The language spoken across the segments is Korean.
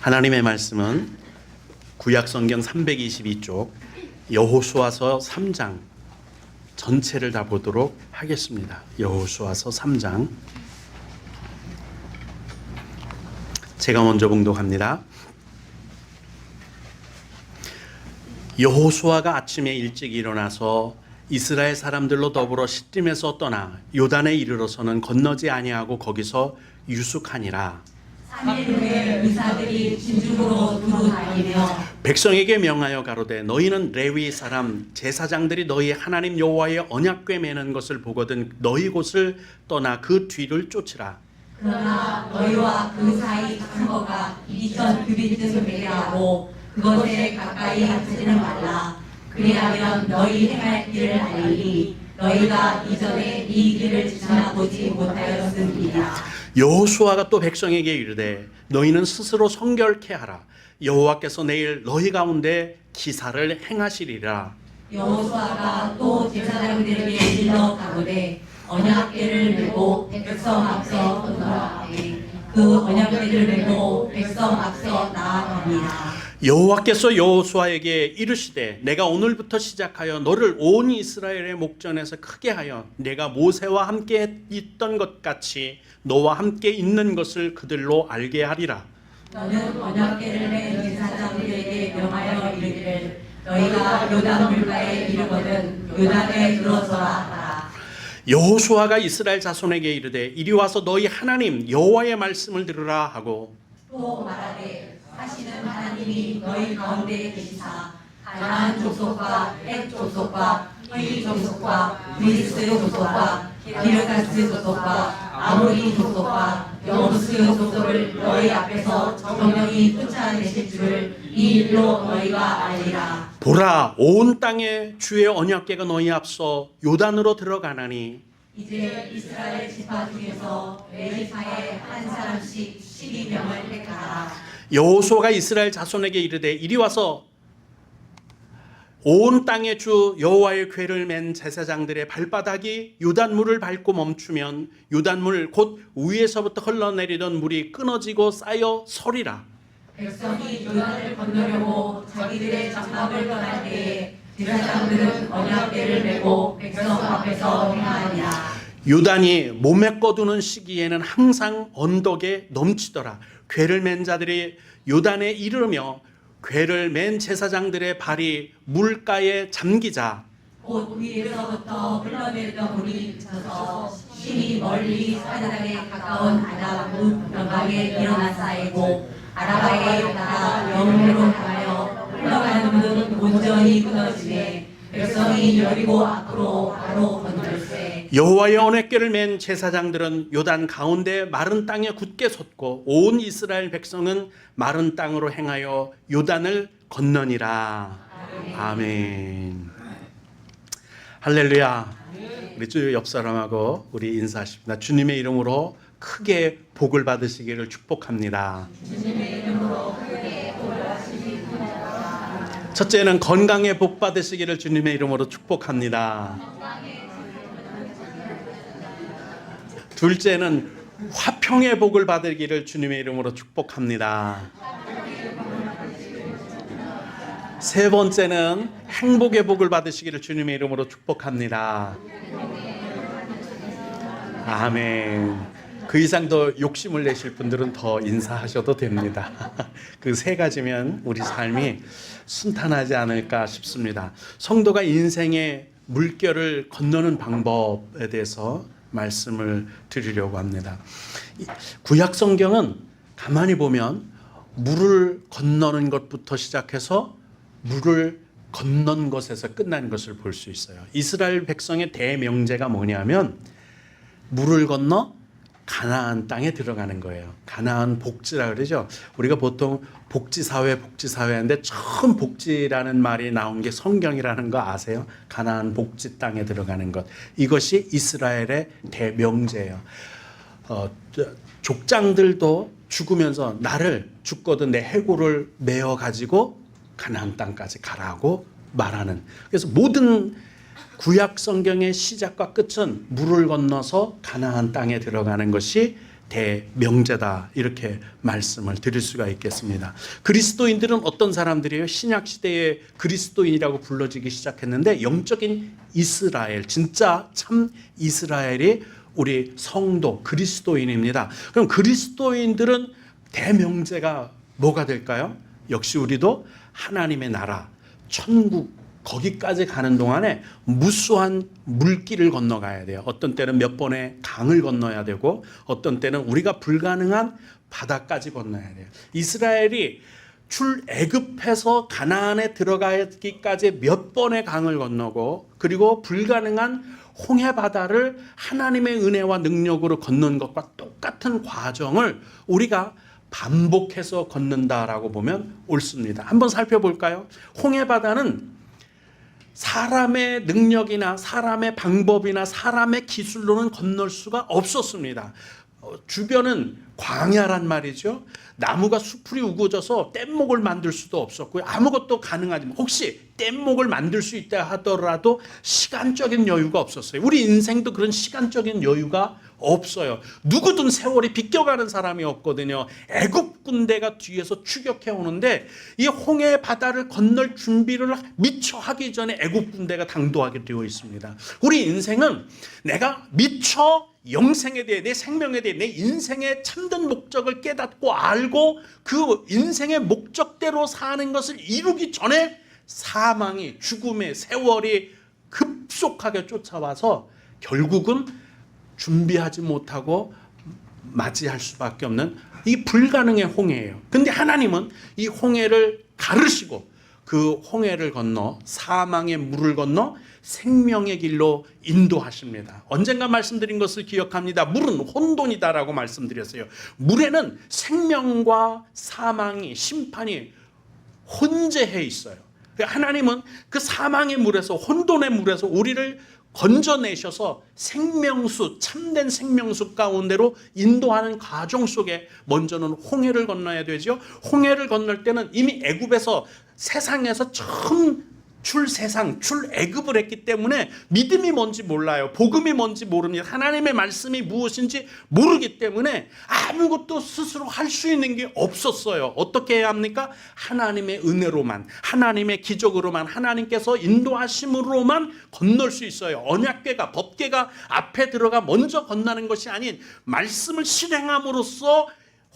하나님의 말씀은 구약성경 322쪽 여호수아서 3장 전체를 다 보도록 하겠습니다. 여호수아서 3장 제가 먼저 봉독합니다. 여호수아가 아침에 일찍 일어나서 이스라엘 사람들로 더불어 시딤에서 떠나 요단에 이르러서는 건너지 아니하고 거기서 유숙하니라. 3일 후에 의사들이 진중으로 두루 다니며 백성에게 명하여 가로되 너희는 레위 사람 제사장들이 너희 하나님 여호와의 언약궤 매는 것을 보거든 너희 곳을 떠나 그 뒤를 쫓으라. 그러나 너희와 그 사이 상거가 2000규빗을 매개하고 그것에 가까이 하지는 말라. 그리하면 너희 행할 길을 알리니 너희가 이전에 이 길을 지나보지 못하였음이라. 여호수아가 또 백성에게 이르되 너희는 스스로 성결케 하라. 여호와께서 내일 너희 가운데 기사를 행하시리라. 여호수아가 또 제사장들에게 일러 가로되 언약궤를 메고 백성 앞서 건너가되 그 언약궤를 메고 백성 앞서 나아가니라. 여호와께서 여호수아에게 이르시되 내가 오늘부터 시작하여 너를 온 이스라엘의 목전에서 크게 하여 내가 모세와 함께 있던 것 같이 너와 함께 있는 것을 그들로 알게 하리라. 너는 언약궤를 맨 제사장들에게 명하여 이르기를 너희가 요단 물가에 이르거든 요단에 들어서라 하라. 여호수아가 이스라엘 자손에게 이르되 이리 와서 너희 하나님 여호와의 말씀을 들으라 하고 또 말하되 하시는 하나님이 너희 가운데 계시사 가나안 족속과 헷 족속과 히위 족속과 브리스 족속과 기르가스 족속과 아모리 족속과 여부스 족속을 너희 앞에서 정령이 쫓아내실 줄을 이 일로 너희가 알리라. 보라 온 땅에 주의 언약궤가 너희 앞서 요단으로 들어가나니 이제 이스라엘 지파 중에서 레위파에 한 사람씩 12명을 택하라. 여호수아가 이스라엘 자손에게 이르되 이리 와서 온 땅의 주 여호와의 궤를 맨 제사장들의 발바닥이 요단물을 밟고 멈추면 요단물 곧 위에서부터 흘러내리던 물이 끊어지고 쌓여 서리라. 백성이 요단을 건너려고 자기들의 장막을 떠날 때에 제사장들은 언약궤를 메고 백성 앞에서 행하니라. 요단이 몸에 꺼두는 시기에는 항상 언덕에 넘치더라. 궤를 맨 자들이 요단에 이르며 궤를 맨 제사장들의 발이 물가에 잠기자 곧 위에서부터 흘러내리던 물이 져서 심히 멀리 사자당에 가까운 아담 변방에 일어나 쌓이고 아라바에 따라 영내로 향하여 흘러가는 물은 온전히 끊어지매 백성이 여리고 앞으로 바로 건널세. 여호와의 언약궤를 맨 제사장들은 요단 가운데 마른 땅에 굳게 섰고 온 이스라엘 백성은 마른 땅으로 행하여 요단을 건너니라. 아멘. 할렐루야. 우리 주 옆 사람하고 우리 인사하십니다. 주님의 이름으로 크게 복을 받으시기를 축복합니다. 주님의 이름으로 크게 복을 받으시기를. 첫째는 건강에 복 받으시기를 주님의 이름으로 축복합니다. 둘째는 화평의 복을 받으기를 주님의 이름으로 축복합니다. 세 번째는 행복의 복을 받으시기를 주님의 이름으로 축복합니다. 아멘. 그 이상 더 욕심을 내실 분들은 더 인사하셔도 됩니다. 그 세 가지면 우리 삶이 순탄하지 않을까 싶습니다. 성도가 인생의 물결을 건너는 방법에 대해서 말씀을 드리려고 합니다. 구약 성경은 가만히 보면 물을 건너는 것부터 시작해서 물을 건넌 것에서 끝난 것을 볼 수 있어요. 이스라엘 백성의 대명제가 뭐냐면 물을 건너 가나안 땅에 들어가는 거예요. 가나안 복지라 그러죠. 우리가 보통 복지사회 하는데 처음 복지라는 말이 나온 게 성경이라는 거 아세요? 가나안 복지 땅에 들어가는 것. 이것이 이스라엘의 대명제예요. 족장들도 죽으면서 나를 죽거든 내 해골을 메어 가지고 가나안 땅까지 가라고 말하는. 그래서 모든 구약 성경의 시작과 끝은 물을 건너서 가나안 땅에 들어가는 것이 대명제다, 이렇게 말씀을 드릴 수가 있겠습니다. 그리스도인들은 어떤 사람들이에요? 신약 시대의 그리스도인이라고 불러지기 시작했는데 영적인 이스라엘, 진짜 참 이스라엘이 우리 성도 그리스도인입니다. 그럼 그리스도인들은 대명제가 뭐가 될까요? 역시 우리도 하나님의 나라, 천국, 거기까지 가는 동안에 무수한 물길을 건너가야 돼요. 어떤 때는 몇 번의 강을 건너야 되고, 어떤 때는 우리가 불가능한 바다까지 건너야 돼요. 이스라엘이 출애굽해서 가나안에 들어가기까지 몇 번의 강을 건너고, 그리고 불가능한 홍해 바다를 하나님의 은혜와 능력으로 걷는 것과 똑같은 과정을 우리가 반복해서 걷는다라고 보면 옳습니다. 한번 살펴볼까요? 홍해 바다는 사람의 능력이나 사람의 방법이나 사람의 기술로는 건널 수가 없었습니다. 주변은 광야란 말이죠. 나무가 수풀이 우거져서 뗏목을 만들 수도 없었고요. 아무것도 가능하지, 혹시 뗏목을 만들 수 있다 하더라도 시간적인 여유가 없었어요. 우리 인생도 그런 시간적인 여유가 없어요. 누구든 세월이 비껴가는 사람이 없거든요. 애굽 군대가 뒤에서 추격해 오는데 이 홍해 바다를 건널 준비를 미처 하기 전에 애굽 군대가 당도하게 되어 있습니다. 우리 인생은 내가 미처 영생에 대해, 내 생명에 대해, 내 인생의 참된 목적을 깨닫고 알고 그 인생의 목적대로 사는 것을 이루기 전에 사망이, 죽음의 세월이 급속하게 쫓아와서 결국은 준비하지 못하고 맞이할 수밖에 없는 이 불가능의 홍해예요. 근데 하나님은 이 홍해를 가르시고 그 홍해를 건너, 사망의 물을 건너 생명의 길로 인도하십니다. 언젠가 말씀드린 것을 기억합니다. 물은 혼돈이다라고 말씀드렸어요. 물에는 생명과 사망이, 심판이 혼재해 있어요. 하나님은 그 사망의 물에서, 혼돈의 물에서 우리를 건져내셔서 생명수, 참된 생명수 가운데로 인도하는 과정 속에 먼저는 홍해를 건너야 되죠. 홍해를 건널 때는 이미 애굽에서, 세상에서 처음 출애굽을 했기 때문에 믿음이 뭔지 몰라요. 복음이 뭔지 모릅니다. 하나님의 말씀이 무엇인지 모르기 때문에 아무것도 스스로 할 수 있는 게 없었어요. 어떻게 해야 합니까? 하나님의 은혜로만, 하나님의 기적으로만, 하나님께서 인도하심으로만 건널 수 있어요. 언약궤가, 법궤가 앞에 들어가 먼저 건너는 것이 아닌 말씀을 실행함으로써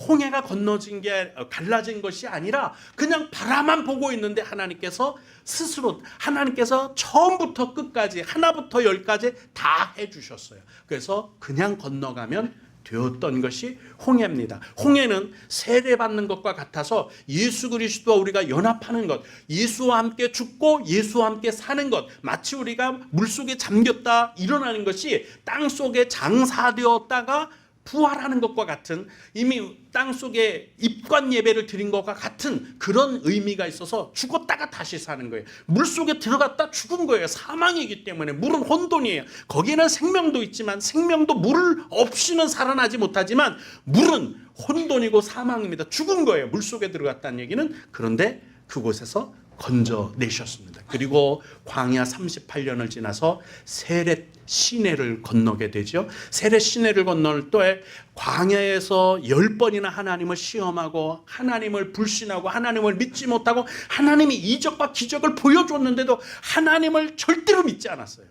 홍해가 건너진 게, 갈라진 것이 아니라 그냥 바라만 보고 있는데 하나님께서 스스로, 하나님께서 처음부터 끝까지, 하나부터 열까지 다 해주셨어요. 그래서 그냥 건너가면 되었던 것이 홍해입니다. 홍해는 세례받는 것과 같아서 예수 그리스도와 우리가 연합하는 것, 예수와 함께 죽고 예수와 함께 사는 것, 마치 우리가 물속에 잠겼다 일어나는 것이 땅속에 장사되었다가 부활하는 것과 같은, 이미 땅속에 입관 예배를 드린 것과 같은 그런 의미가 있어서 죽었다가 다시 사는 거예요. 물속에 들어갔다 죽은 거예요. 사망이기 때문에. 물은 혼돈이에요. 거기에는 생명도 있지만, 생명도 물 없이는 살아나지 못하지만 물은 혼돈이고 사망입니다. 죽은 거예요. 물속에 들어갔다는 얘기는. 그런데 그곳에서 건져내셨습니다. 그리고 광야 38년을 지나서 세렛 시내를 건너게 되죠. 세렛 시내를 건널 때 광야에서 10번이나 하나님을 시험하고 하나님을 불신하고 하나님을 믿지 못하고 하나님이 이적과 기적을 보여줬는데도 하나님을 절대로 믿지 않았어요.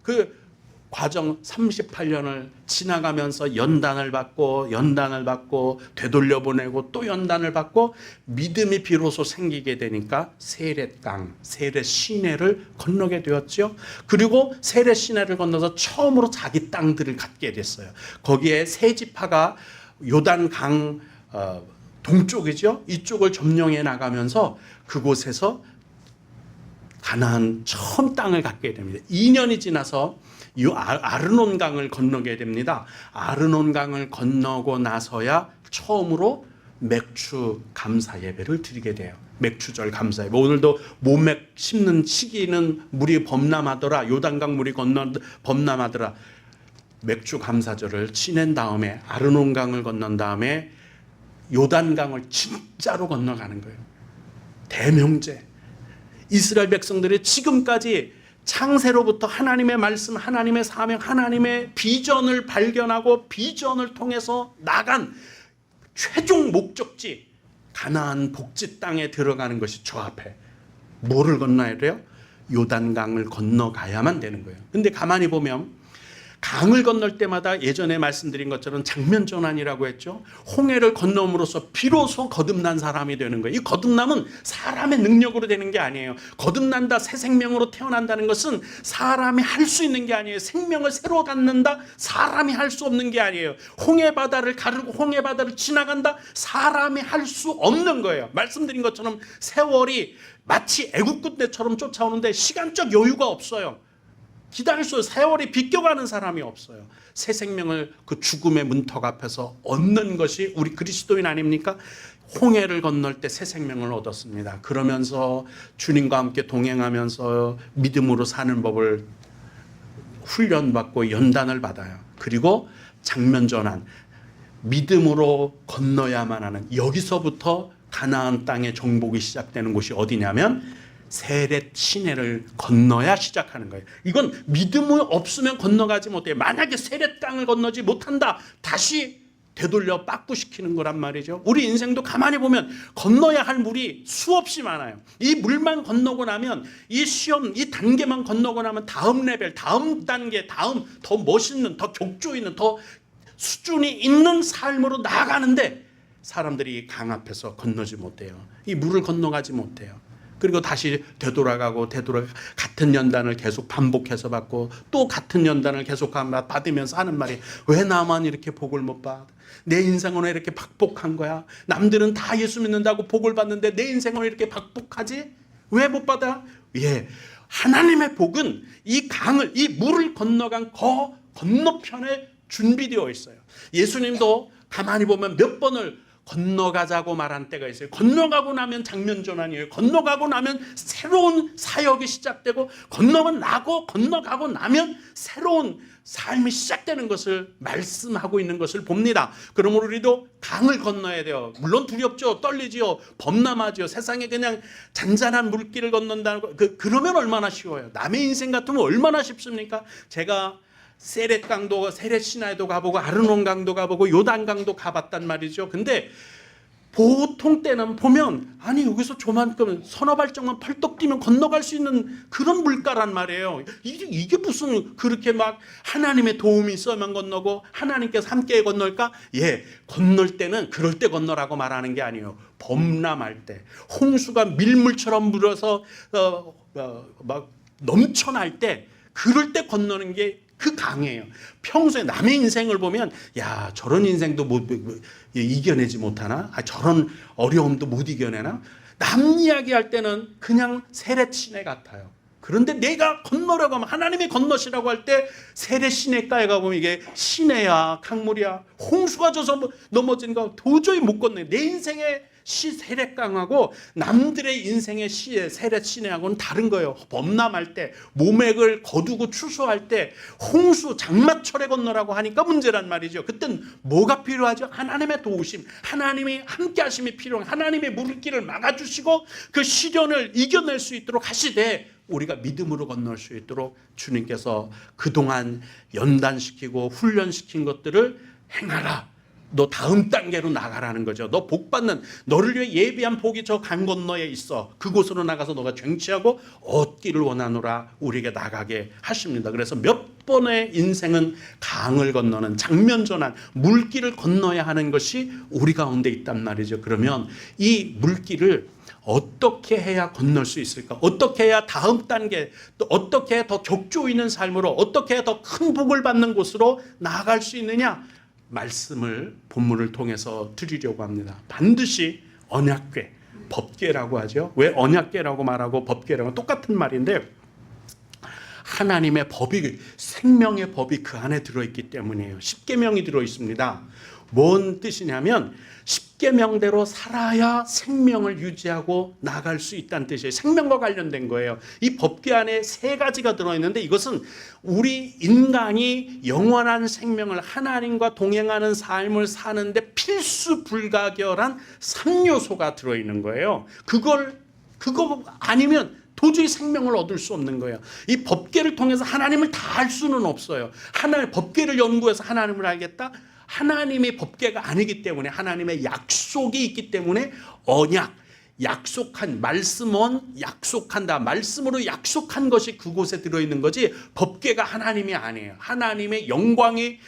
그 과정 38년을 지나가면서 연단을 받고 되돌려보내고 또 연단을 받고 믿음이 비로소 생기게 되니까 세렛강, 세렛 시내를 건너게 되었죠. 그리고 세렛 시내를 건너서 처음으로 자기 땅들을 갖게 됐어요. 거기에 세 지파가 요단강 동쪽이죠. 이쪽을 점령해 나가면서 그곳에서 가나안 처음 땅을 갖게 됩니다. 2년이 지나서 이 아르논강을 건너게 됩니다. 아르논강을 건너고 나서야 처음으로 맥주 감사 예배를 드리게 돼요. 맥주절 감사 예배. 오늘도 모맥 심는 시기는 물이 범람하더라. 요단강 물이 범람하더라. 맥주 감사절을 지낸 다음에 아르논강을 건넌 다음에 요단강을 진짜로 건너가는 거예요. 대명제. 이스라엘 백성들이 지금까지 창세로부터 하나님의 말씀, 하나님의 사명, 하나님의 비전을 발견하고 비전을 통해서 나간 최종 목적지 가나안 복지 땅에 들어가는 것이 저 앞에. 뭐를 건너야 돼요? 요단강을 건너가야만 되는 거예요. 근데 가만히 보면 강을 건널 때마다 예전에 말씀드린 것처럼 장면 전환이라고 했죠. 홍해를 건너므로써 비로소 거듭난 사람이 되는 거예요. 이 거듭남은 사람의 능력으로 되는 게 아니에요. 거듭난다, 새 생명으로 태어난다는 것은 사람이 할 수 있는 게 아니에요. 생명을 새로 갖는다, 사람이 할 수 없는 게 아니에요. 홍해 바다를 가르고 홍해 바다를 지나간다, 사람이 할 수 없는 거예요. 말씀드린 것처럼 세월이 마치 애국군 때처럼 쫓아오는데 시간적 여유가 없어요. 기다릴 수, 세월이 비껴가는 사람이 없어요. 새 생명을 그 죽음의 문턱 앞에서 얻는 것이 우리 그리스도인 아닙니까? 홍해를 건널 때 새 생명을 얻었습니다. 그러면서 주님과 함께 동행하면서 믿음으로 사는 법을 훈련받고 연단을 받아요. 그리고 장면 전환, 믿음으로 건너야만 하는, 여기서부터 가나안 땅의 정복이 시작되는 곳이 어디냐면 세렛 시내를 건너야 시작하는 거예요. 이건 믿음이 없으면 건너가지 못해요. 만약에 세렛 땅을 건너지 못한다, 다시 되돌려 빠꾸시키는 거란 말이죠. 우리 인생도 가만히 보면 건너야 할 물이 수없이 많아요. 이 물만 건너고 나면, 이 시험, 이 단계만 건너고 나면 다음 레벨, 다음 단계, 다음 더 멋있는, 더 격조 있는, 더 수준이 있는 삶으로 나아가는데 사람들이 강 앞에서 건너지 못해요. 이 물을 건너가지 못해요. 그리고 다시 되돌아가고 같은 연단을 계속 반복해서 받고 또 같은 연단을 계속 받으면서 하는 말이, 왜 나만 이렇게 복을 못 받아? 내 인생은 왜 이렇게 박복한 거야? 남들은 다 예수 믿는다고 복을 받는데 내 인생은 왜 이렇게 박복하지? 왜 못 받아? 예, 하나님의 복은 이 강을, 이 물을 건너간 건너편에 준비되어 있어요. 예수님도 가만히 보면 몇 번을 건너가자고 말한 때가 있어요. 건너가고 나면 장면 전환이에요. 건너가고 나면 새로운 사역이 시작되고, 건너가고 나면 새로운 삶이 시작되는 것을 말씀하고 있는 것을 봅니다. 그러므로 우리도 강을 건너야 돼요. 물론 두렵죠. 떨리지요. 범람하지요. 세상에 그냥 잔잔한 물길을 건넌다는 거, 그러면 얼마나 쉬워요. 남의 인생 같으면 얼마나 쉽습니까? 제가 세렛 강도, 세렛 시내도 가보고 아르논 강도 가보고 요단 강도 가봤단 말이죠. 근데 보통 때는 보면, 아니 여기서 저만큼 서너 발짝만 펄떡 뛰면 건너갈 수 있는 그런 물가란 말이에요. 이게 무슨 그렇게 막 하나님의 도움이 있어야만 건너고 하나님께서 함께 건널까? 예, 건널 때는 그럴 때 건너라고 말하는 게 아니에요. 범람할 때, 홍수가 밀물처럼 물어서 막 넘쳐날 때, 그럴 때 건너는 게 그 강이에요. 평소에 남의 인생을 보면, 야, 저런 인생도 이겨내지 못하나? 저런 어려움도 못 이겨내나? 남 이야기할 때는 그냥 세렛 시내 같아요. 그런데 내가 건너라고 하면, 하나님이 건너시라고 할 때 세렛 시내가에 가보면 이게 시내야 강물이야, 홍수가 져서 넘어지는 거 도저히 못 건너요. 내 인생의 세렛강하고 남들의 인생의 세렛 시내하고는 다른 거예요. 범람할 때, 모맥을 거두고 추수할 때, 홍수 장마철에 건너라고 하니까 문제란 말이죠. 그땐 뭐가 필요하죠? 하나님의 도우심, 하나님이 함께 하심이 필요한, 하나님의 물길을 막아주시고 그 시련을 이겨낼 수 있도록 하시되, 우리가 믿음으로 건널 수 있도록 주님께서 그동안 연단시키고 훈련시킨 것들을 행하라. 너 다음 단계로 나가라는 거죠. 너 복 받는, 너를 위해 예비한 복이 저 강 건너에 있어. 그곳으로 나가서 너가 쟁취하고 얻기를 원하노라 우리에게 나가게 하십니다. 그래서 몇 번의 인생은 강을 건너는 장면 전환, 물길을 건너야 하는 것이 우리 가운데 있단 말이죠. 그러면 이 물길을 어떻게 해야 건널 수 있을까? 어떻게 해야 다음 단계, 또 어떻게 해야 더 격조 있는 삶으로, 어떻게 해야 더 큰 복을 받는 곳으로 나아갈 수 있느냐? 말씀을, 본문을 통해서 드리려고 합니다. 반드시 언약궤, 법궤라고 하죠. 왜 언약궤라고 말하고 법궤라고 똑같은 말인데, 하나님의 법이, 생명의 법이 그 안에 들어있기 때문이에요. 십계명이 들어있습니다. 뭔 뜻이냐면 십계명대로 살아야 생명을 유지하고 나갈 수 있다는 뜻이에요. 생명과 관련된 거예요. 이 법궤 안에 세 가지가 들어있는데, 이것은 우리 인간이 영원한 생명을, 하나님과 동행하는 삶을 사는데 필수 불가결한 3요소가 들어있는 거예요. 그거 아니면 도저히 생명을 얻을 수 없는 거예요. 이 법궤를 통해서 하나님을 다 알 수는 없어요. 하나님 법궤를 연구해서 하나님을 알겠다? 하나님의 법궤가 아니기 때문에, 하나님의 약속이 있기 때문에 언약, 약속한, 말씀은 약속한다. 말씀으로 약속한 것이 그곳에 들어있는 거지 법궤가 하나님이 아니에요. 하나님의 영광이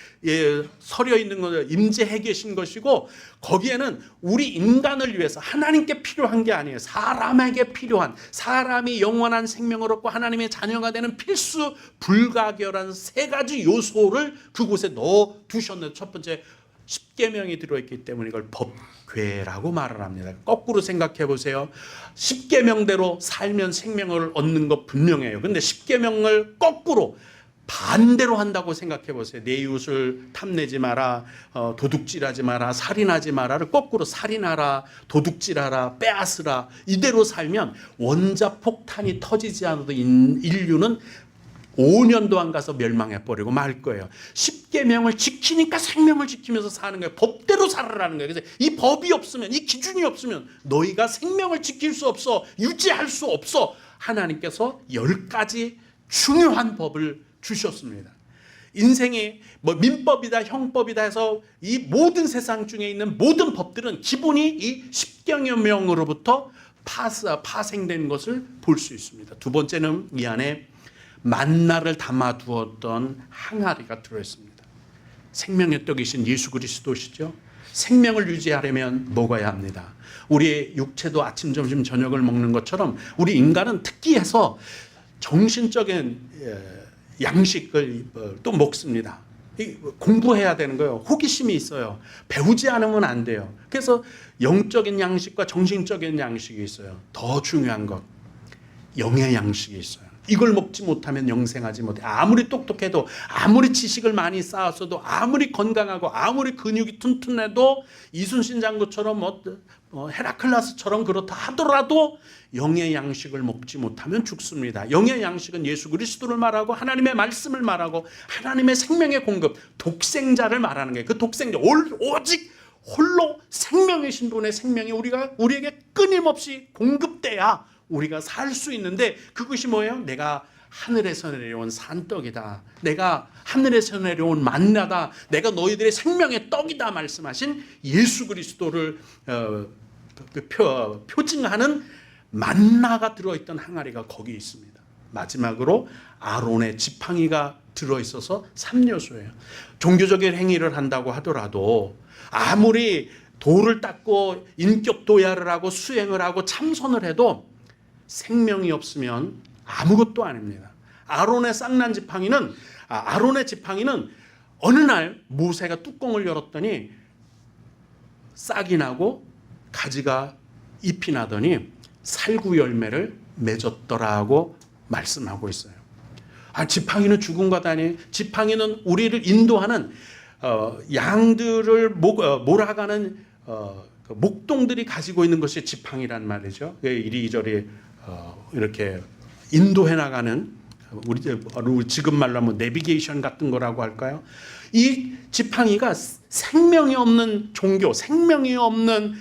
서려 있는 거죠. 임재해 계신 것이고, 거기에는 우리 인간을 위해서 하나님께 필요한 게 아니에요. 사람에게 필요한, 사람이 영원한 생명을 얻고 하나님의 자녀가 되는 필수 불가결한 세 가지 요소를 그곳에 넣어 두셨는데, 첫 번째 십계명이 들어있기 때문에 이걸 법궤라고 말을 합니다. 거꾸로 생각해 보세요. 십계명대로 살면 생명을 얻는 것 분명해요. 근데 십계명을 거꾸로 반대로 한다고 생각해 보세요. 내 이웃을 탐내지 마라, 도둑질하지 마라, 살인하지 마라를 거꾸로 살인하라, 도둑질하라, 빼앗으라, 이대로 살면 원자폭탄이 터지지 않아도 인류는 5년도 안 가서 멸망해버리고 말 거예요. 십계명을 지키니까 생명을 지키면서 사는 거예요. 법대로 살아라는 거예요. 그래서 이 법이 없으면, 이 기준이 없으면 너희가 생명을 지킬 수 없어, 유지할 수 없어. 하나님께서 10가지 중요한 법을 주셨습니다. 인생이 뭐 민법이다, 형법이다 해서 이 모든 세상 중에 있는 모든 법들은 기본이 이 십계명으로부터 파생된 것을 볼 수 있습니다. 두 번째는 이 안에 만나를 담아 두었던 항아리가 들어있습니다. 생명의 떡이신 예수 그리스도시죠. 생명을 유지하려면 먹어야 합니다. 우리의 육체도 아침, 점심, 저녁을 먹는 것처럼 우리 인간은 특기해서 정신적인 양식을 또 먹습니다. 공부해야 되는 거예요. 호기심이 있어요. 배우지 않으면 안 돼요. 그래서 영적인 양식과 정신적인 양식이 있어요. 더 중요한 것, 영의 양식이 있어요. 이걸 먹지 못하면 영생하지 못해. 아무리 똑똑해도, 아무리 지식을 많이 쌓았어도, 아무리 건강하고, 아무리 근육이 튼튼해도, 이순신 장군처럼 헤라클라스처럼 그렇다 하더라도 영의 양식을 먹지 못하면 죽습니다. 영의 양식은 예수 그리스도를 말하고, 하나님의 말씀을 말하고, 하나님의 생명의 공급, 독생자를 말하는 거예요. 그 독생자, 오직 홀로 생명이신 분의 생명이 우리에게 끊임없이 공급돼야 우리가 살 수 있는데, 그것이 뭐예요? 내가 하늘에서 내려온 산떡이다, 내가 하늘에서 내려온 만나다, 내가 너희들의 생명의 떡이다 말씀하신 예수 그리스도를 표징하는 만나가 들어있던 항아리가 거기 있습니다. 마지막으로 아론의 지팡이가 들어있어서 3요소예요. 종교적인 행위를 한다고 하더라도, 아무리 돌을 닦고 인격 도야를 하고 수행을 하고 참선을 해도 생명이 없으면 아무것도 아닙니다. 아론의 지팡이는 어느 날 모세가 뚜껑을 열었더니 싹이 나고 가지가 잎이 나더니 살구 열매를 맺었더라고 말씀하고 있어요. 지팡이는 죽은 것 아니에요? 지팡이는 우리를 인도하는 양들을 몰아가는 목동들이 가지고 있는 것이 지팡이란 말이죠. 이리저리 이렇게 인도해 나가는, 우리 지금 말로 하면 내비게이션 같은 거라고 할까요? 이 지팡이가 생명이 없는 종교, 생명이 없는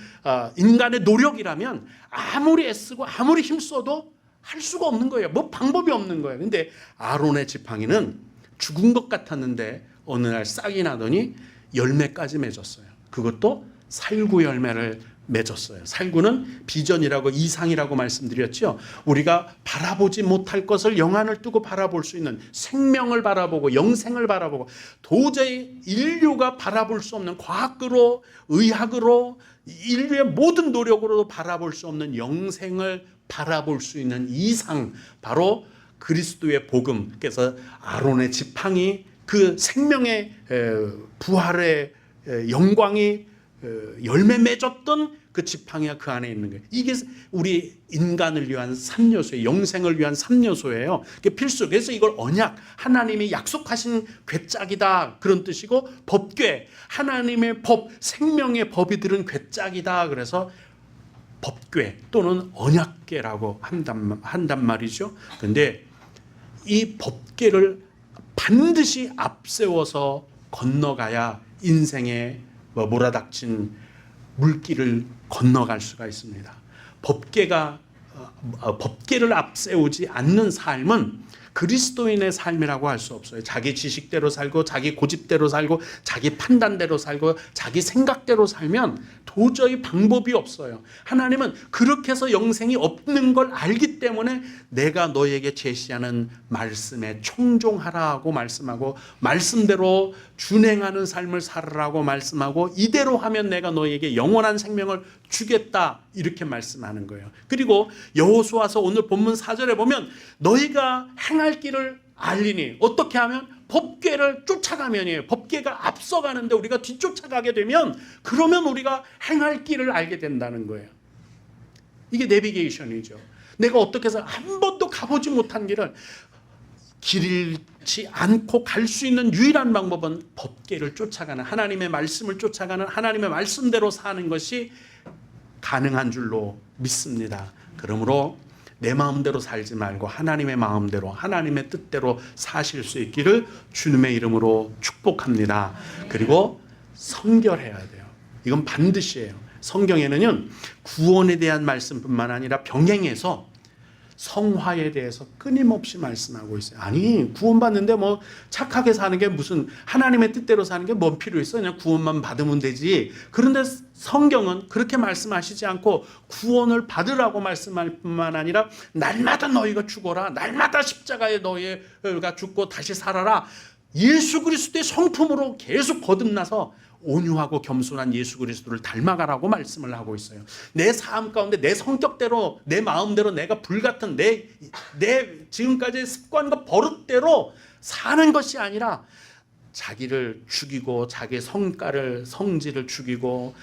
인간의 노력이라면 아무리 애쓰고 아무리 힘써도 할 수가 없는 거예요. 뭐 방법이 없는 거예요. 근데 아론의 지팡이는 죽은 것 같았는데 어느 날 싹이 나더니 열매까지 맺었어요. 그것도 살구 열매를 맺었어요. 살구는 비전이라고, 이상이라고 말씀드렸죠. 우리가 바라보지 못할 것을 영안을 뜨고 바라볼 수 있는, 생명을 바라보고 영생을 바라보고, 도저히 인류가 바라볼 수 없는, 과학으로, 의학으로, 인류의 모든 노력으로도 바라볼 수 없는 영생을 바라볼 수 있는 이상, 바로 그리스도의 복음. 그래서 아론의 지팡이, 그 생명의 부활의 영광이 열매 맺었던 그 지팡이가 그 안에 있는 거예요. 이게 우리 인간을 위한 3요소예요. 영생을 위한 3요소예요. 그게 필수. 그래서 이걸 언약, 하나님이 약속하신 괴짝이다, 그런 뜻이고, 법궤, 하나님의 법, 생명의 법이 들은 괴짝이다. 그래서 법궤 또는 언약궤라고 한단 말이죠. 그런데 이 법궤를 반드시 앞세워서 건너가야 인생의 몰아닥친 물길을 건너갈 수가 있습니다. 법궤가 법계를 앞세우지 않는 삶은 그리스도인의 삶이라고 할 수 없어요. 자기 지식대로 살고 자기 고집대로 살고 자기 판단대로 살고 자기 생각대로 살면 도저히 방법이 없어요. 하나님은 그렇게 해서 영생이 없는 걸 알기 때문에 내가 너에게 제시하는 말씀에 청종하라고 말씀하고 말씀대로 준행하는 삶을 살으라고 말씀하고 이대로 하면 내가 너에게 영원한 생명을 주겠다 이렇게 말씀하는 거예요. 그리고 여호수아서 오늘 본문 4절에 보면 너희가 행할 길을 알리니 어떻게 하면 법궤를 쫓아가면이에요. 법궤가 앞서가는데 우리가 뒤쫓아가게 되면 그러면 우리가 행할 길을 알게 된다는 거예요. 이게 내비게이션이죠. 내가 어떻게 해서 한 번도 가보지 못한 길을 길잃지 않고 갈 수 있는 유일한 방법은 법궤를 쫓아가는 하나님의 말씀을 쫓아가는 하나님의 말씀대로 사는 것이 가능한 줄로 믿습니다. 그러므로 내 마음대로 살지 말고 하나님의 마음대로 하나님의 뜻대로 사실 수 있기를 주님의 이름으로 축복합니다. 그리고 성결해야 돼요. 이건 반드시예요. 성경에는요 구원에 대한 말씀뿐만 아니라 병행해서 성화에 대해서 끊임없이 말씀하고 있어요. 아니 구원받는데 뭐 착하게 사는 게 무슨 하나님의 뜻대로 사는 게 뭔 필요 있어? 그냥 구원만 받으면 되지. 그런데 성경은 그렇게 말씀하시지 않고 구원을 받으라고 말씀할 뿐만 아니라 날마다 너희가 죽어라. 날마다 십자가에 너희가 죽고 다시 살아라. 예수 그리스도의 성품으로 계속 거듭나서 온유하고 겸손한 예수 그리스도를 닮아가라고 말씀을 하고 있어요. 내 삶 가운데 내 성격대로 내 마음대로 내가 불같은 내 지금까지의 습관과 버릇대로 사는 것이 아니라 자기를 죽이고 자기 성질을 죽이고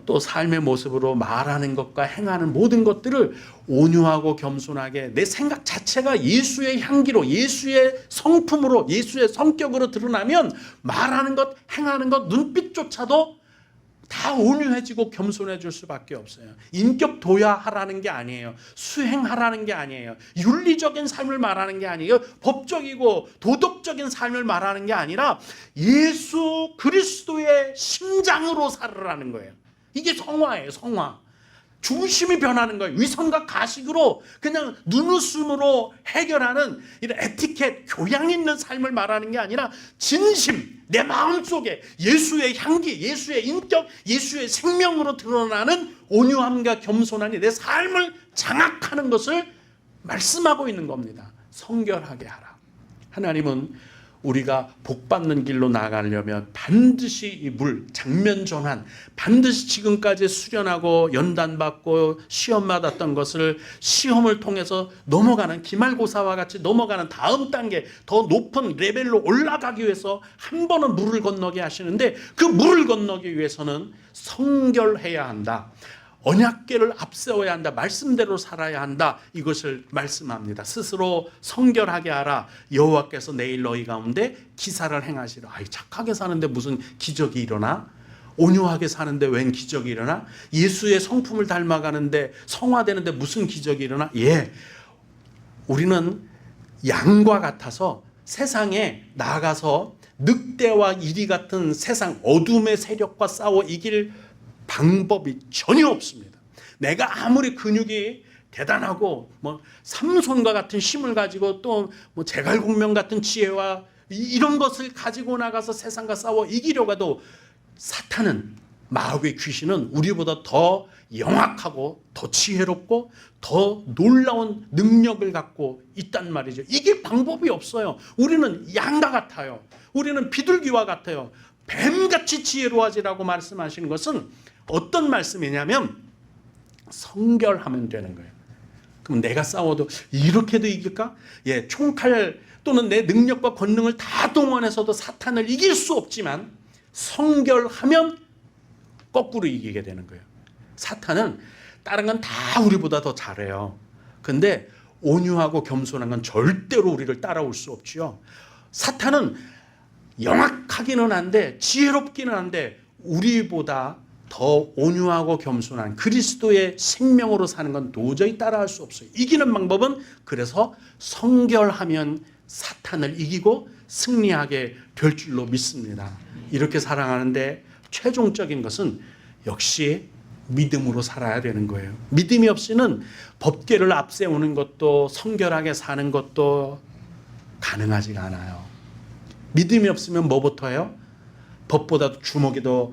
또 삶의 모습으로 말하는 것과 행하는 모든 것들을 온유하고 겸손하게 내 생각 자체가 예수의 향기로 예수의 성품으로 예수의 성격으로 드러나면 말하는 것 행하는 것 눈빛조차도 다 온유해지고 겸손해질 수밖에 없어요. 인격 도야하라는 게 아니에요. 수행하라는 게 아니에요. 윤리적인 삶을 말하는 게 아니에요. 법적이고 도덕적인 삶을 말하는 게 아니라 예수 그리스도의 심장으로 살으라는 거예요. 이게 성화예요. 성화. 중심이 변하는 거예요. 위선과 가식으로 그냥 눈웃음으로 해결하는 이런 에티켓, 교양 있는 삶을 말하는 게 아니라 진심, 내 마음속에 예수의 향기, 예수의 인격, 예수의 생명으로 드러나는 온유함과 겸손함이 내 삶을 장악하는 것을 말씀하고 있는 겁니다. 성결하게 하라. 하나님은 우리가 복받는 길로 나가려면 반드시 이 물, 장면전환, 반드시 지금까지 수련하고 연단받고 시험 받았던 것을 시험을 통해서 넘어가는 기말고사와 같이 넘어가는 다음 단계 더 높은 레벨로 올라가기 위해서 한 번은 물을 건너게 하시는데 그 물을 건너기 위해서는 성결해야 한다. 언약궤를 앞세워야 한다. 말씀대로 살아야 한다. 이것을 말씀합니다. 스스로 성결하게 하라. 여호와께서 내일 너희 가운데 기사를 행하시라. 아이 착하게 사는데 무슨 기적이 일어나? 온유하게 사는데 웬 기적이 일어나? 예수의 성품을 닮아가는데 성화되는데 무슨 기적이 일어나? 예, 우리는 양과 같아서 세상에 나가서 늑대와 이리 같은 세상 어둠의 세력과 싸워 이길 방법이 전혀 없습니다. 내가 아무리 근육이 대단하고 뭐 삼손과 같은 힘을 가지고 또 뭐 제갈공명 같은 지혜와 이런 것을 가지고 나가서 세상과 싸워 이기려고 해도 사탄은 마귀의 귀신은 우리보다 더 영악하고 더 지혜롭고 더 놀라운 능력을 갖고 있단 말이죠. 이게 방법이 없어요. 우리는 양과 같아요. 우리는 비둘기와 같아요. 뱀같이 지혜로워지라고 말씀하시는 것은 어떤 말씀이냐면 성결하면 되는 거예요. 그럼 내가 싸워도 이렇게도 이길까? 예, 총칼 또는 내 능력과 권능을 다 동원해서도 사탄을 이길 수 없지만 성결하면 거꾸로 이기게 되는 거예요. 사탄은 다른 건 다 우리보다 더 잘해요. 근데 온유하고 겸손한 건 절대로 우리를 따라올 수 없지요. 사탄은 영악하기는 한데 지혜롭기는 한데 우리보다 더 온유하고 겸손한 그리스도의 생명으로 사는 건 도저히 따라할 수 없어요. 이기는 방법은 그래서 성결하면 사탄을 이기고 승리하게 될 줄로 믿습니다. 이렇게 살아가는데 최종적인 것은 역시 믿음으로 살아야 되는 거예요. 믿음이 없이는 법궤를 앞세우는 것도 성결하게 사는 것도 가능하지가 않아요. 믿음이 없으면 뭐부터요? 법보다도 주먹이 더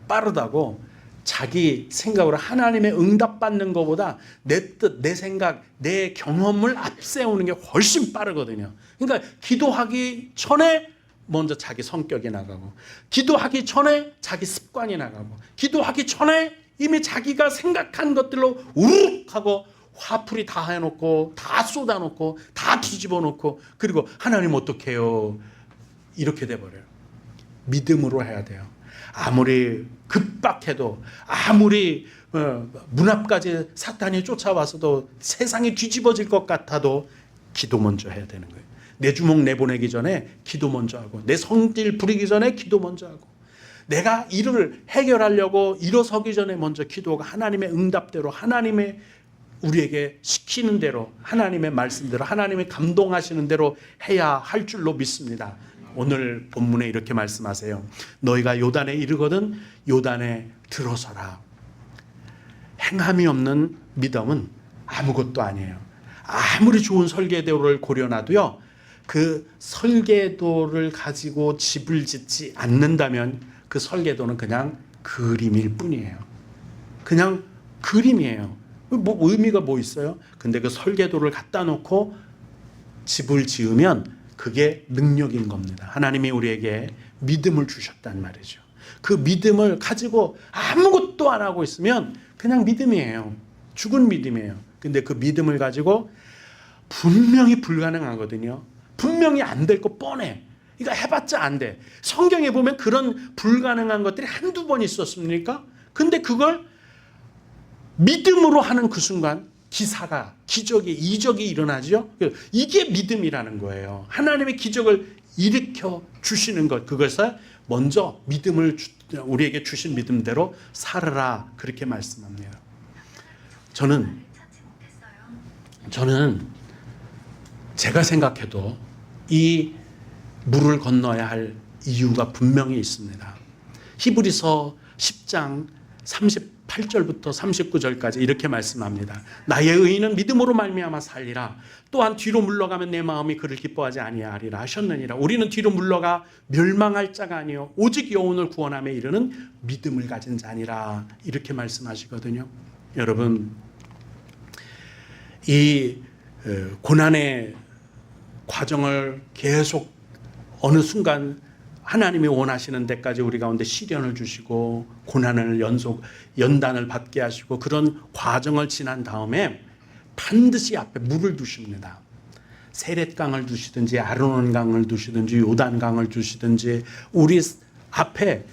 빠르다고 자기 생각으로 하나님의 응답받는 것보다 내 뜻, 내 생각, 내 경험을 앞세우는 게 훨씬 빠르거든요. 그러니까 기도하기 전에 먼저 자기 성격이 나가고, 기도하기 전에 자기 습관이 나가고, 기도하기 전에 이미 자기가 생각한 것들로 우르륵 하고 화풀이 다 해놓고 다 쏟아놓고 다 뒤집어 놓고, 그리고 하나님 어떡해요 이렇게 돼버려요. 믿음으로 해야 돼요. 아무리 급박해도, 아무리 문 앞까지 사탄이 쫓아와서도, 세상이 뒤집어질 것 같아도 기도 먼저 해야 되는 거예요. 내 주먹 내보내기 전에 기도 먼저 하고, 내 성질 부리기 전에 기도 먼저 하고, 내가 일을 해결하려고 일어서기 전에 먼저 기도하고, 하나님의 응답대로, 하나님의 우리에게 시키는 대로, 하나님의 말씀대로, 하나님의 감동하시는 대로 해야 할 줄로 믿습니다. 오늘 본문에 이렇게 말씀하세요. 너희가 요단에 이르거든 요단에 들어서라. 행함이 없는 믿음은 아무것도 아니에요. 아무리 좋은 설계도를 고려놔도요, 그 설계도를 가지고 집을 짓지 않는다면 그 설계도는 그냥 그림일 뿐이에요. 그냥 그림이에요. 뭐 의미가 뭐 있어요? 근데 그 설계도를 갖다 놓고 집을 지으면 그게 능력인 겁니다. 하나님이 우리에게 믿음을 주셨단 말이죠. 그 믿음을 가지고 아무것도 안 하고 있으면 그냥 믿음이에요. 죽은 믿음이에요. 근데 그 믿음을 가지고 분명히 불가능하거든요. 분명히 안 될 거 뻔해. 이거 해봤자 안 돼. 성경에 보면 그런 불가능한 것들이 한두 번 있었습니까? 근데 그걸 믿음으로 하는 그 순간 기사가, 기적이, 이적이 일어나죠. 이게 믿음이라는 거예요. 하나님의 기적을 일으켜 주시는 것, 그것을 먼저 믿음을 우리에게 주신 믿음대로 살아라, 그렇게 말씀합니다. 저는 제가 생각해도 이 물을 건너야 할 이유가 분명히 있습니다. 히브리서 10장 38절부터 39절까지 이렇게 말씀합니다. 나의 의인은 믿음으로 말미암아 살리라. 또한 뒤로 물러가면 내 마음이 그를 기뻐하지 아니하리라 하셨느니라. 우리는 뒤로 물러가 멸망할 자가 아니요 오직 영혼을 구원함에 이르는 믿음을 가진 자니라, 이렇게 말씀하시거든요. 여러분, 이 고난의 과정을 계속 어느 순간 하나님이 원하시는 데까지 우리 가운데 시련을 주시고 고난을 연단을 받게 하시고, 그런 과정을 지난 다음에 반드시 앞에 물을 두십니다. 세렛강을 두시든지 아르논강을 두시든지 요단강을 두시든지 우리 앞에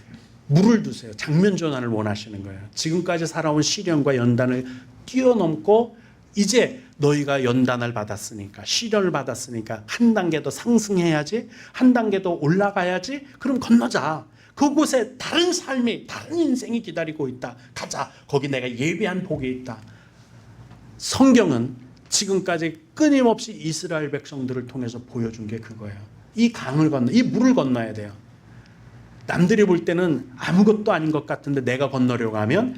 물을 두세요. 장면 전환을 원하시는 거예요. 지금까지 살아온 시련과 연단을 뛰어넘고 이제 너희가 연단을 받았으니까, 시련을 받았으니까 한 단계 더 상승해야지, 한 단계 더 올라가야지. 그럼 건너자. 그곳에 다른 삶이, 다른 인생이 기다리고 있다. 가자. 거기 내가 예비한 복이 있다. 성경은 지금까지 끊임없이 이스라엘 백성들을 통해서 보여준 게 그거예요. 이 강을 건너, 이 물을 건너야 돼요. 남들이 볼 때는 아무것도 아닌 것 같은데 내가 건너려고 하면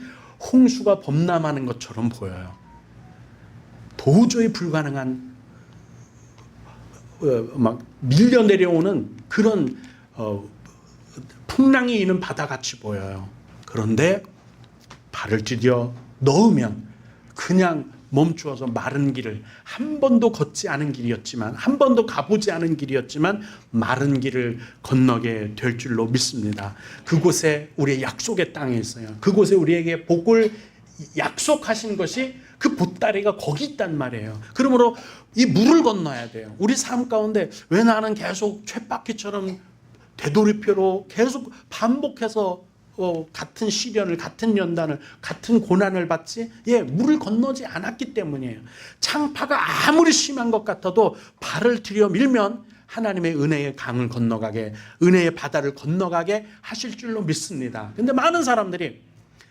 홍수가 범람하는 것처럼 보여요. 도저히 불가능한, 막 밀려 내려오는 그런 풍랑이 있는 바다같이 보여요. 그런데 발을 디뎌 넣으면 그냥 멈추어서 마른 길을, 한 번도 걷지 않은 길이었지만, 한 번도 가보지 않은 길이었지만 마른 길을 건너게 될 줄로 믿습니다. 그곳에 우리의 약속의 땅에 있어요. 그곳에 우리에게 복을 약속하신 것이, 그 보따리가 거기 있단 말이에요. 그러므로 이 물을 건너야 돼요. 우리 삶 가운데 왜 나는 계속 쳇바퀴처럼 되돌이표로 계속 반복해서 같은 시련을, 같은 연단을, 같은 고난을 받지? 물을 건너지 않았기 때문이에요. 창파가 아무리 심한 것 같아도 발을 들여 밀면 하나님의 은혜의 강을 건너가게, 은혜의 바다를 건너가게 하실 줄로 믿습니다. 근데 많은 사람들이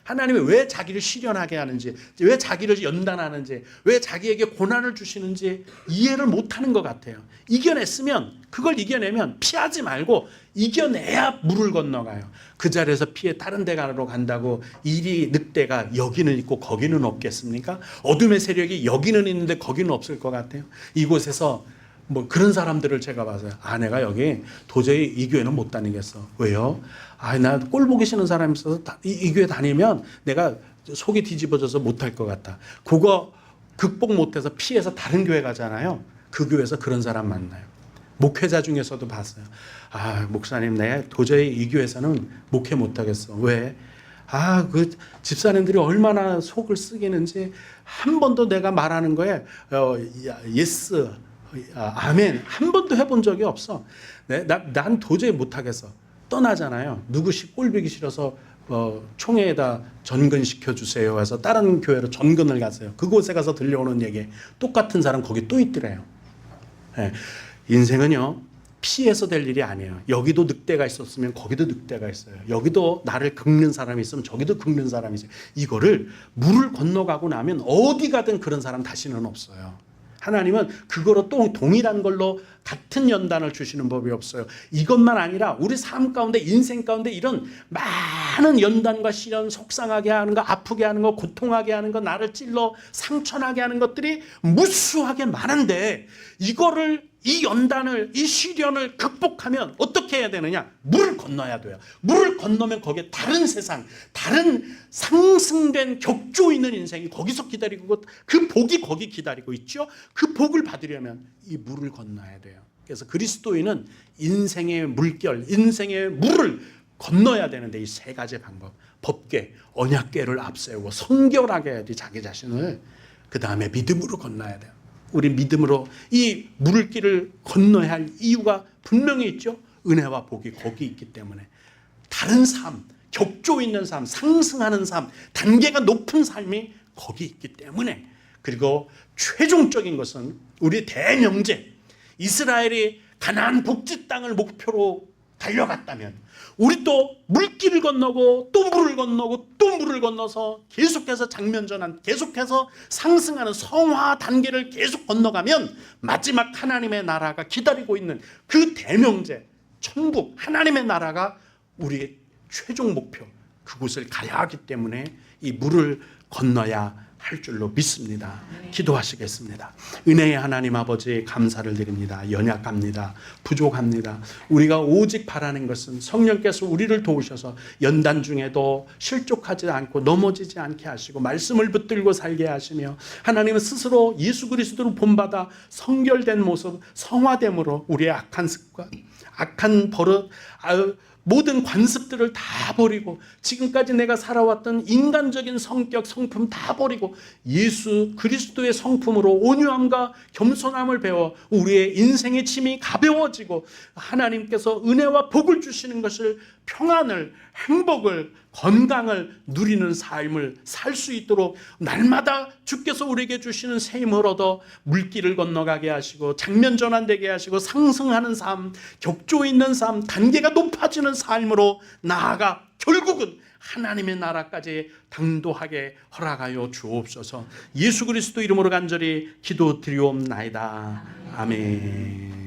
하나님이 왜 자기를 실현하게 하는지, 왜 자기를 연단하는지, 왜 자기에게 고난을 주시는지 이해를 못하는 것 같아요. 이겨냈으면, 그걸 이겨내면 피하지 말고 이겨내야 물을 건너가요. 그 자리에서 피해 다른 데가로 간다고 일이 늑대가 여기는 있고 거기는 없겠습니까? 어둠의 세력이 여기는 있는데 거기는 없을 것 같아요. 이곳에서 뭐 그런 사람들을 제가 봐서요. 내가 여기 도저히 이 교회는 못 다니겠어. 왜요? 나 꼴 보기 싫은 사람이 있어서 이 교회 다니면 내가 속이 뒤집어져서 못할 것 같다. 그거 극복 못해서 피해서 다른 교회 가잖아요. 그 교회에서 그런 사람 만나요. 목회자 중에서도 봤어요. 목사님, 내가 도저히 이 교회에서는 목회 못하겠어. 왜? 그 집사님들이 얼마나 속을 쓰기는지 한 번도 내가 말하는 거에 예스, 아멘 한 번도 해본 적이 없어. 난 도저히 못하겠어. 떠나잖아요. 누구시 꼴보기 싫어서 총회에다 전근시켜 주세요 해서 다른 교회로 전근을 갔어요. 그곳에 가서 들려오는 얘기 똑같은 사람 거기 또 있더래요. 네. 인생은요, 피해서 될 일이 아니에요. 여기도 늑대가 있었으면 거기도 늑대가 있어요. 여기도 나를 긁는 사람이 있으면 저기도 긁는 사람이 있어요. 이거를 물을 건너가고 나면 어디 가든 그런 사람 다시는 없어요. 하나님은 그거로 또 동일한 걸로 같은 연단을 주시는 법이 없어요. 이것만 아니라 우리 삶 가운데, 인생 가운데 이런 많은 연단과 시련, 속상하게 하는 거, 아프게 하는 거, 고통하게 하는 거, 나를 찔러 상처나게 하는 것들이 무수하게 많은데, 이거를, 이 연단을, 이 시련을 극복하면 어떻게 해야 되느냐? 물을 건너야 돼요. 물을 건너면 거기에 다른 세상, 다른 상승된 격조 있는 인생이 거기서 기다리고, 그 복이 거기 기다리고 있죠. 그 복을 받으려면 이 물을 건너야 돼요. 그래서 그리스도인은 인생의 물결, 인생의 물을 건너야 되는데, 이 세 가지 방법, 법궤, 언약궤를 앞세우고 성결하게 해야 돼. 자기 자신을. 그 다음에 믿음으로 건너야 돼요. 우리 믿음으로 이 물길을 건너야 할 이유가 분명히 있죠. 은혜와 복이 거기 있기 때문에. 다른 삶, 격조 있는 삶, 상승하는 삶, 단계가 높은 삶이 거기 있기 때문에. 그리고 최종적인 것은 우리 대명제, 이스라엘이 가나안 복지 땅을 목표로 달려갔다면 우리 또 물길을 건너고 또 물을 건너고 또 물을 건너서 계속해서 장면전환, 계속해서 상승하는 성화 단계를 계속 건너가면 마지막 하나님의 나라가 기다리고 있는 그 대명제, 천국, 하나님의 나라가 우리의 최종 목표, 그곳을 가야 하기 때문에 이 물을 건너야 할 줄로 믿습니다. 기도하시겠습니다. 은혜의 하나님 아버지, 감사를 드립니다. 연약합니다. 부족합니다. 우리가 오직 바라는 것은 성령께서 우리를 도우셔서 연단 중에도 실족하지 않고 넘어지지 않게 하시고 말씀을 붙들고 살게 하시며, 하나님은 스스로 예수 그리스도로 본받아 성결된 모습, 성화됨으로 우리의 악한 습관, 악한 버릇, 모든 관습들을 다 버리고 지금까지 내가 살아왔던 인간적인 성격, 성품 다 버리고 예수 그리스도의 성품으로 온유함과 겸손함을 배워 우리의 인생의 짐이 가벼워지고 하나님께서 은혜와 복을 주시는 것을, 평안을, 행복을, 건강을 누리는 삶을 살 수 있도록 날마다 주께서 우리에게 주시는 새 힘을 얻어 물길을 건너가게 하시고 장면 전환되게 하시고 상승하는 삶, 격조 있는 삶, 단계가 높아지는 삶으로 나아가 결국은 하나님의 나라까지 당도하게 허락하여 주옵소서. 예수 그리스도 이름으로 간절히 기도드리옵나이다. 아멘.